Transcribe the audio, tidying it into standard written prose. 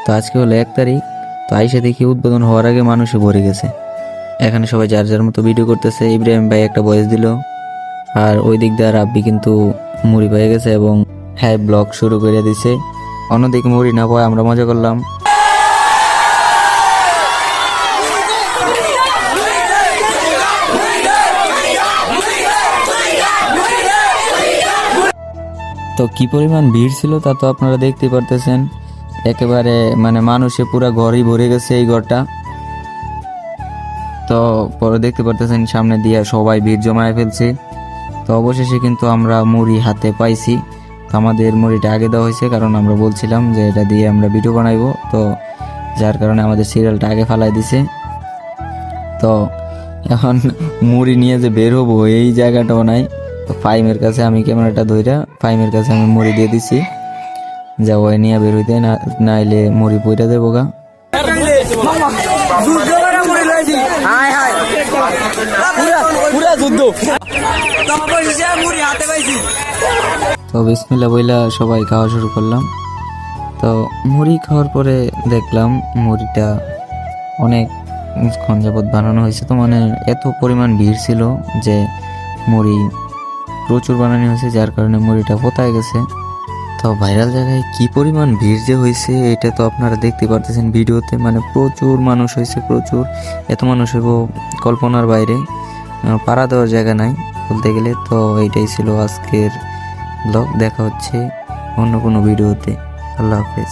তো আজকে হলো 1 তারিখ। তো আইসা দেখি উদ্বোধন হওয়ার আগে মানুষে ভরে গেছে। এখানে সবাই যার যার মতো ভিডিও করতেছে। ইব্রাহিম ভাই একটা ভয়েস দিল, আর ওই দিক দিয়ে রাব্বি কিন্তু মুড়ি পেয়ে গেছে এবং হ্যাঁ ব্লগ শুরু করে দিছে। অন্যদিকে মুড়ি না পায় আমরা মজা করলাম। তো কি পরিমাণ ভিড় ছিল তা তো আপনারা দেখতে পারতেছেন। একেবারে মানে মানুষে পুরা ঘরই ভরে গেছে এই ঘরটা। তো পরে দেখতে পারতেছেন সামনে দিয়ে সবাই ভিড় জমায় ফেলছে। তো অবশেষে কিন্তু আমরা মুড়ি হাতে পাইছি। তো আমাদের মুড়িটা আগে দেওয়া হয়েছে, কারণ আমরা বলছিলাম যে এটা দিয়ে আমরা ভিডিও বানাইবো। তো যার কারণে আমাদের সিরিয়ালটা আগে ফালাই দিছে। তো এখন মুড়ি নিয়ে যে বের হবো এই জায়গাটাও নাই। তো ফাইমের কাছে আমি ক্যামেরাটা ধইরা ফাইমের কাছে আমি মুড়ি দিয়ে দিছি, যা ওই নিয়ে বের হইতে নাইলে মুড়ি পইরা দেবো গা। তো বিসমিল্লাহ বইলা সবাই খাওয়া শুরু করলাম। তো মুড়ি খাওয়ার পরে দেখলাম মুড়িটা অনেক যাবত বানানো হয়েছে। তো মানে এত পরিমাণ ভিড় ছিল যে মুড়ি প্রচুর বানানো হয়েছে, যার কারণে মুড়িটা পোতায় গেছে। তো ভাইরাল জায়গায় কি পরিমাণ ভিড় যে হয়েছে এটা তো আপনারা দেখতে পারতেছেন ভিডিওতে। মানে প্রচুর মানুষ হয়েছে, প্রচুর। এত মানুষ হইব কল্পনার বাইরে, পাড়া দেওয়ার জায়গা নাই বলতে গেলে। তো এইটাই ছিল আজকের ব্লগ। দেখা হচ্ছে অন্য কোনো ভিডিওতে। আল্লাহ হাফেজ।